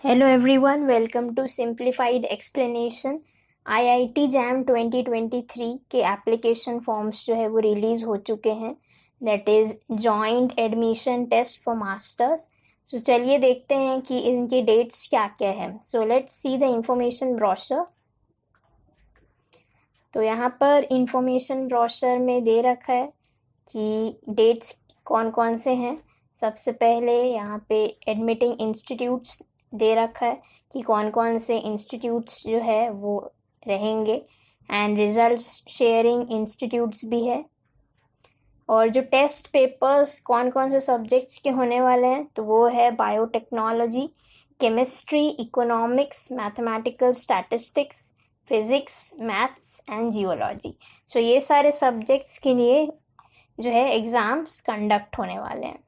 Hello everyone, welcome to simplified explanation. IIT JAM 2023 के application forms जो है वो रिलीज़ हो चुके हैं। That is joint admission test for masters. So चलिए देखते हैं कि इनके डेट्स क्या क्या है। So let's see the information brochure. तो यहाँ पर इंफॉर्मेशन ब्रोशर में दे रखा है कि डेट्स कौन कौन से हैं। सबसे पहले यहाँ पे एडमिटिंग इंस्टीट्यूट्स दे रखा है कि कौन कौन से इंस्टीट्यूट्स जो है वो रहेंगे, एंड रिजल्ट्स शेयरिंग इंस्टीट्यूट्स भी है। और जो टेस्ट पेपर्स कौन कौन से सब्जेक्ट्स के होने वाले हैं तो वो है biotechnology, chemistry, economics, mathematical statistics, physics, maths and geology. So ये सारे सब्जेक्ट्स के लिए जो है एग्ज़ाम्स कंडक्ट होने वाले हैं।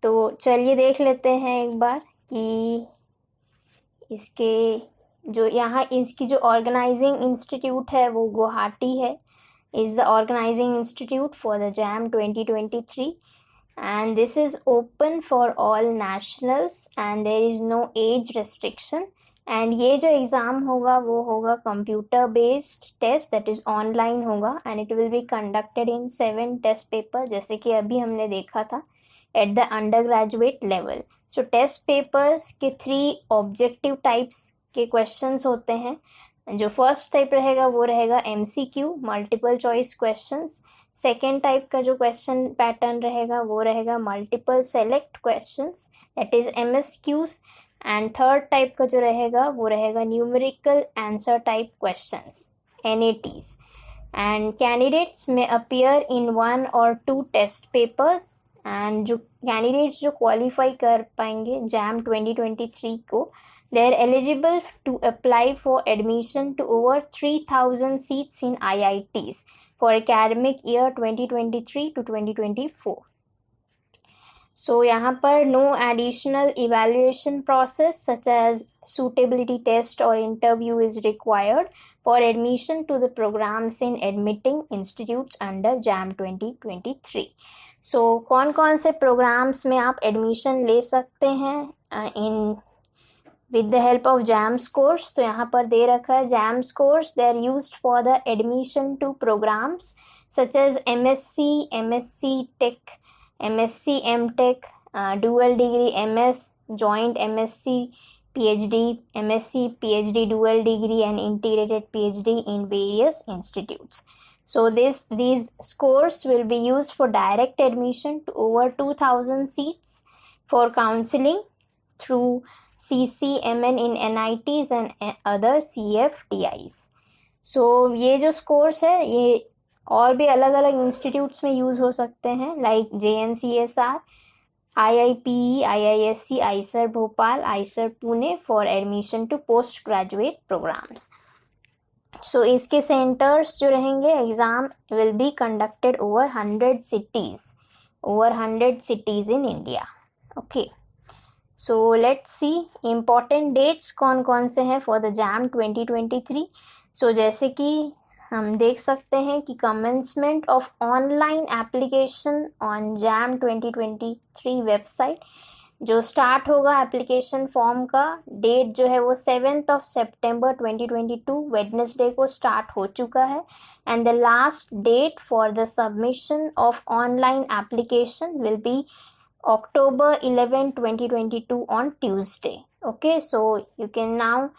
तो चलिए देख लेते हैं एक बार कि इसके जो यहाँ इसकी जो ऑर्गेनाइजिंग इंस्टीट्यूट है वो गुवाहाटी है, is the organizing institute for the JAM 2023, and this is open for all nationals and there is no age restriction. And ये जो एग्ज़ाम होगा वो होगा computer based test, that is online होगा, and it will be conducted in 7 test paper, जैसे कि अभी हमने देखा था at the undergraduate level. So test papers के 3 ऑब्जेक्टिव टाइप्स के क्वेश्चंस होते हैं। जो फर्स्ट टाइप रहेगा वो रहेगा MCQ, multiple choice questions. Second type का जो क्वेश्चन पैटर्न रहेगा वो रहेगा multiple select questions, that is MSQs। And third type का जो रहेगा वो रहेगा numerical answer type questions, NATs। And candidates में appear in 1 or 2 test papers, and जो कैंडिडेट्स जो क्वालिफाई कर पाएंगे जैम 2023 को, they are eligible to apply for admission to over 3,000 seats in IITs for academic year 2023 to 2024. So यहाँ पर no additional evaluation process such as suitability test or interview is required for admission to the programs in admitting institutes under JAM 2023. So कौन कौन से programs में आप admission ले सकते हैं in with the help of JAM scores? तो यहाँ पर दे रखा है JAM scores, they are used for the admission to programs such as MSc, MSc Tech, MSc MTech, dual degree MS, joint MSc PhD, MSc PhD dual degree and integrated PhD in various institutes. So these scores will be used for direct admission to over 2,000 seats for counseling through CCMN in NITs and other CFTIs. So ये जो scores है ये और भी अलग अलग institutes में use हो सकते हैं, like JNCSR, IIPE, IISc, IISER Bhopal, IISER Pune for admission to post graduate programmes. So इसके सेंटर्स जो रहेंगे, exam will be conducted over 100 cities in India. Okay. So let's see important dates कौन कौन से हैं for the JAM 2023. So जैसे कि हम देख सकते हैं कि commencement of online application on JAM 2023 website जो स्टार्ट होगा एप्लीकेशन फॉर्म का डेट जो है वो 7th September 2022 वेडनेसडे को स्टार्ट हो चुका है, and the last date for the submission of online application will be October 11, 2022 on Tuesday. Okay, so you can now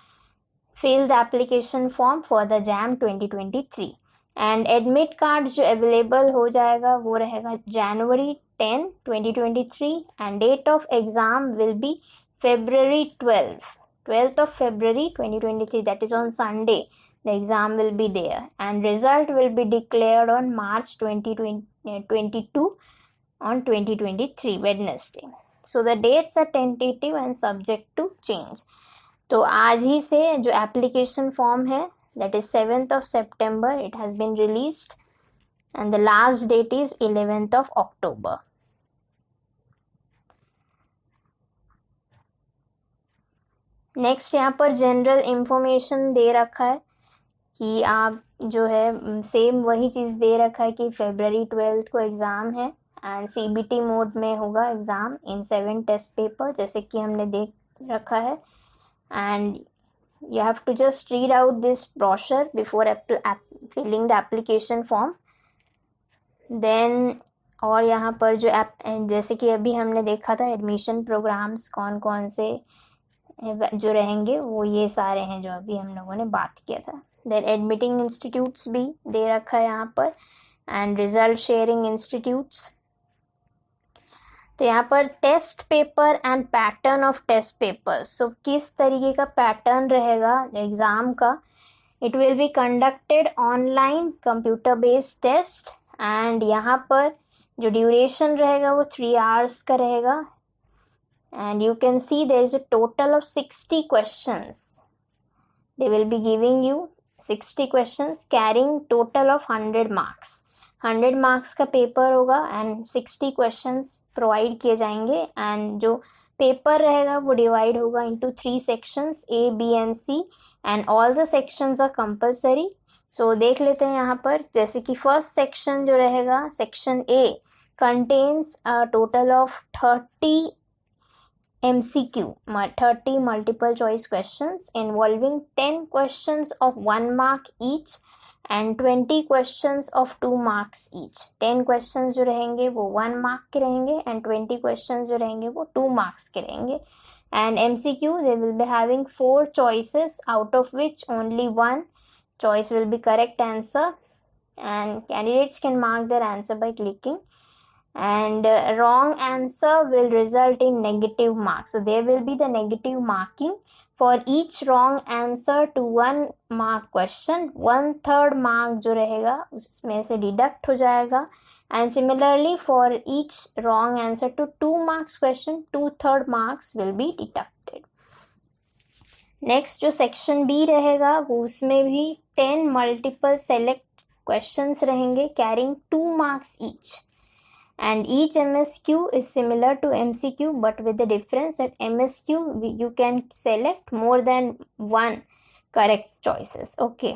fill the application form for the JAM 2023. And admit card जो available हो जाएगा वो रहेगा January 10, 2023, and date of exam will be February 12th of February 2023, that is on Sunday. The exam will be there, and result will be declared on March 2022 on 2023 Wednesday. So the dates are tentative and subject to change. तो आज ही से जो application form है, that is 7th September, it has been released, and the last date is 11th October. Next यहाँ पर general information दे रखा है कि आप जो है सेम वही चीज़ दे रखा है कि February 12th को एग्ज़ाम है, एंड CBT मोड में होगा एग्ज़ाम इन 7 टेस्ट पेपर, जैसे कि हमने रखा है and you have to just read out this brochure before filling the application form. Then और यहाँ पर जो जैसे कि अभी हमने देखा था एडमिशन प्रोग्राम्स कौन कौन से जो रहेंगे वो ये सारे हैं जो अभी हम लोगों ने बात किया था. देन एडमिटिंग इंस्टीट्यूट्स भी दे रखा है यहाँ पर एंड रिजल्ट शेयरिंग इंस्टीट्यूट्स. तो यहाँ पर test paper and pattern of test paper. So किस तरीके का पैटर्न रहेगा एग्ज़ाम का. It will be conducted online computer based test and यहाँ पर जो ड्यूरेशन रहेगा वो 3 hours का रहेगा and you can see there is a total of 60 questions. They will be giving you 60 questions carrying total of 100 marks. 100 marks का paper होगा and 60 questions provide किए जाएंगे एंड जो पेपर रहेगा वो डिवाइड होगा into 3 sections A, B and C and all the sections are compulsory. So देख लेते हैं यहाँ पर जैसे कि फर्स्ट सेक्शन जो रहेगा section A contains a total of 30 MCQ 30 multiple choice questions involving 10 questions of 1 mark each and 20 questions of 2 marks each. 10 questions जो रहेंगे वो 1 mark के रहेंगे and 20 questions जो रहेंगे वो 2 marks के रहेंगे. And MCQ they will be having 4 choices out of which only 1 choice will be correct answer and candidates can mark their answer by clicking. And wrong answer will result in negative marks. So there will be the negative marking for each wrong answer to 1 mark question. 1/3 mark जो रहेगा उसमें से deduct हो जाएगा and similarly for each wrong answer to 2 marks question 2/3 marks will be deducted. Next जो section B रहेगा वो उसमें भी 10 मल्टीपल सेलेक्ट क्वेश्चंस रहेंगे carrying 2 marks each. And each MSQ is similar to MCQ but with the difference that MSQ you can select more than 1 correct choices, okay,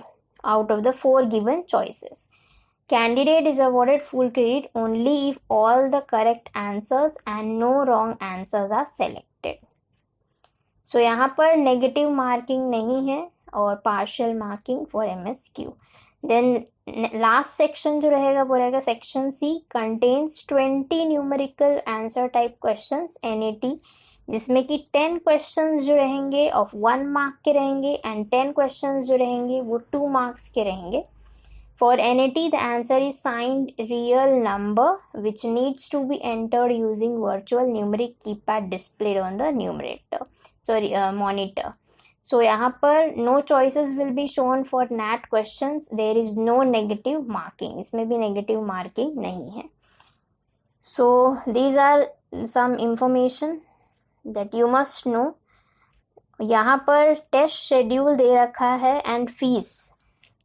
out of the 4 given choices. Candidate is awarded full credit only if all the correct answers and no wrong answers are selected. So यहाँ पर negative marking नहीं है और partial marking for MSQ. Then last section जो रहेगा वो रहेगा section C contains 20 numerical answer type questions NAT जिसमें कि 10 क्वेश्चंस जो रहेंगे ऑफ 1 mark के रहेंगे एंड 10 क्वेश्चंस जो रहेंगे वो 2 marks के रहेंगे. For NAT the answer is signed real number which needs to be entered using virtual numeric keypad displayed on the monitor. So यहाँ पर no choices will be shown for NAT questions. There is no negative marking. इसमें भी negative marking नहीं है. So these are some information that you must know. यहाँ पर test schedule दे रखा है and fees.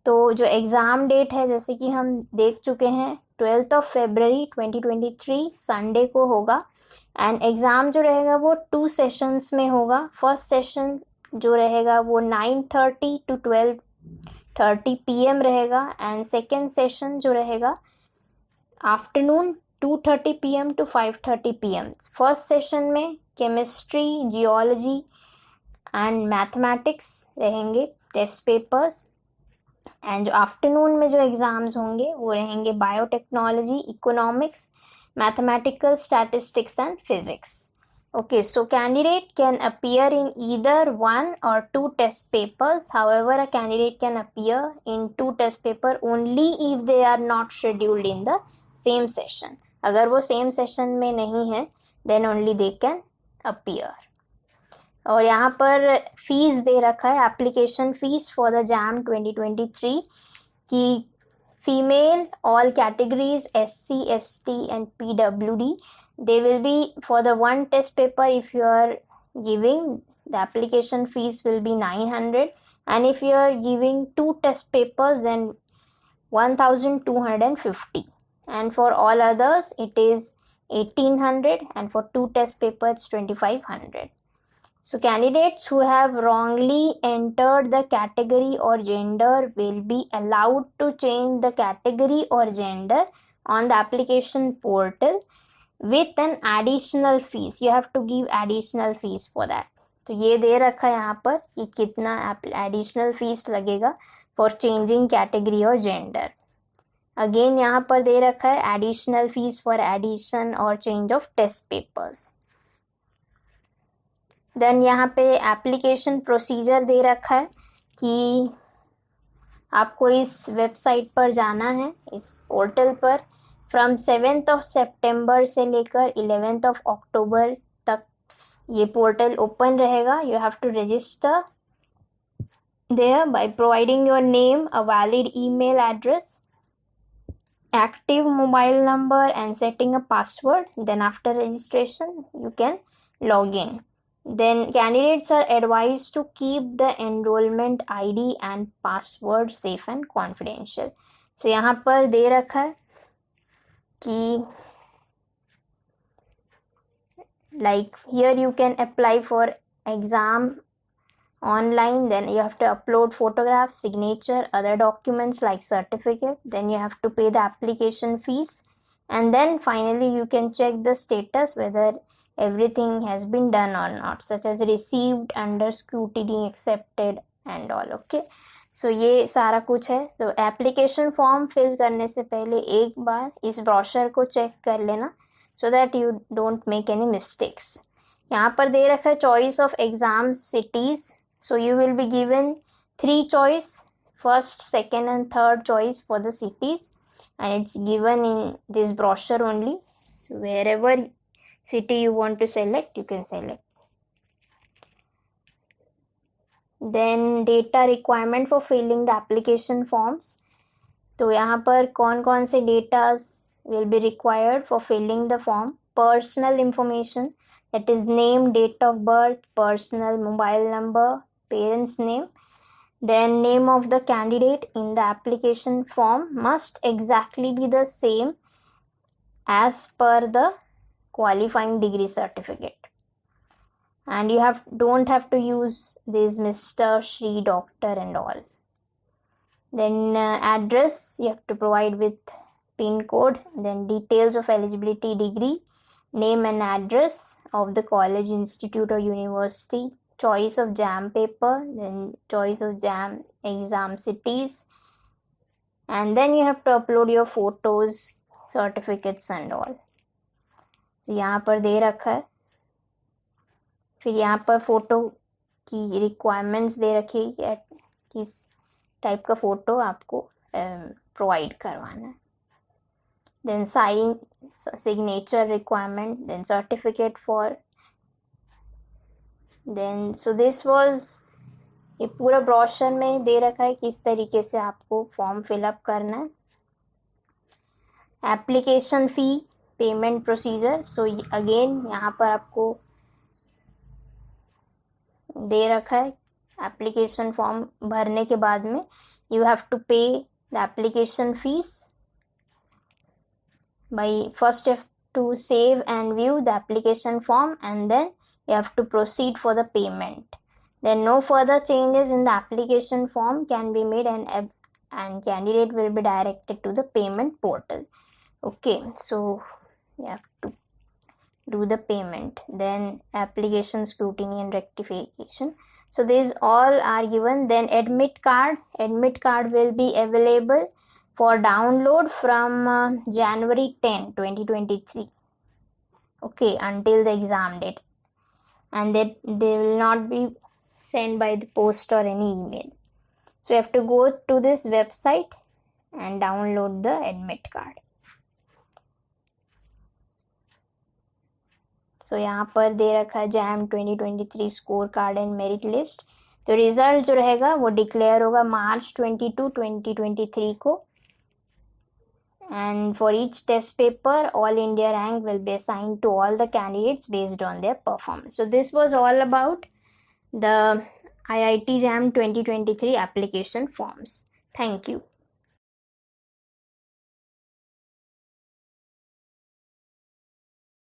तो जो एग्ज़ाम डेट है जैसे कि हम देख चुके हैं 12th of February 2023 संडे को होगा एंड एग्ज़ाम जो रहेगा वो 2 सेशंस में होगा. फर्स्ट सेशन जो रहेगा वो 9:30 to 12:30 PM रहेगा एंड सेकेंड सेशन जो रहेगा afternoon 2:30 PM to 5:30 PM. First session में केमिस्ट्री, जियोलॉजी एंड मैथमेटिक्स रहेंगे टेस्ट पेपर्स एंड जो आफ्टरनून में जो एग्ज़ाम्स होंगे वो रहेंगे biotechnology, economics, mathematical statistics and physics. Okay, so candidate can appear in either 1 or 2 test papers. However, a candidate can appear in 2 test paper only if they are not scheduled in the same session. अगर वो same session में नहीं है, then only they can appear. और यहाँ पर fees दे रखा है application fees for the JAM 2023 की female all categories SC, ST and PWD. They will be for the 1 test paper if you are giving the application fees will be 900 and if you are giving 2 test papers then 1250 and for all others it is 1800 and for 2 test papers 2500. So candidates who have wrongly entered the category or gender will be allowed to change the category or gender on the application portal with an additional fees. You have to give additional fees for that. तो ये दे रखा है यहाँ पर कि कितना additional fees लगेगा for changing category और जेंडर। अगेन यहाँ पर दे रखा है एडिशनल फीस फॉर एडिशन और change of test papers. Then यहाँ पे एप्लीकेशन प्रोसीजर दे रखा है कि आपको इस वेबसाइट पर जाना है, इस पोर्टल पर। फ्रॉम 7th of September से लेकर 11th of October तक ये पोर्टल ओपन रहेगा। You have to register there by providing your name, a valid email address, active mobile number and setting a password. Then after registration you can log in. Then candidates are advised to keep the enrollment ID and password safe and confidential. So यहाँ पर दे रखा है कि like here you can apply for exam online, then you have to upload photographs, signature, other documents like certificate, then you have to pay the application fees, and then finally you can check the status whether everything has been done or not, such as received, under scrutiny, accepted and all. Okay, so ये सारा कुछ है। तो application form fill करने से पहले एक बार इस ब्रोशर को चेक कर लेना so that you don't make any mistakes. यहाँ पर दे रखा है choice of exam cities. So you will be given 3 choice, first, second and third choice for the cities, and it's given in this brochure only. So wherever city you want to select, you can select. Then data requirement for filling the application forms. तो यहाँ पर कौन कौन से datas will be required for filling the form. Personal information, that is name, date of birth, personal mobile number, parents name. Then name of the candidate in the application form must exactly be the same as per the qualifying degree certificate, and you don't have to use this Mr., Shri, Doctor and all. Then address you have to provide with PIN code. Then details of eligibility, degree, name and address of the college, institute or university, choice of JAM paper, then choice of JAM exam cities, and then you have to upload your photos, certificates and all. तो यहाँ पर दे रखा है। फिर यहाँ पर photo की रिक्वायरमेंट्स दे रखी है, किस टाइप का फोटो आपको प्रोवाइड करवाना है। Then sign, signature requirement, then certificate for, then so this was, ये पूरा ब्रोशर में दे रखा है किस तरीके से आपको फॉर्म फिलअप करना है। Application fee, payment procedure. So again यहाँ पर आपको दे रखा है एप्लीकेशन फॉर्म भरने के बाद में यू हैव टू पे the application fees by first you have to save and view the application form, and then you have to proceed for the payment. Then no further changes in the application form can be made, and candidate will be directed to the payment portal. Okay, so you have to do the payment. Then application scrutiny and rectification. So these all are given. Then admit card will be available for download from January 10, 2023. Okay, until the exam date, and they will not be sent by the post or any email. So you have to go to this website and download the admit card. So यहाँ पर दे रखा है JAM 2023 score card and merit list. तो result जो रहेगा वो declare होगा March 22, 2023 को, and for each test paper all India rank will be assigned to all the candidates based on their performance. So this was all about the IIT JAM 2023 application forms. Thank you.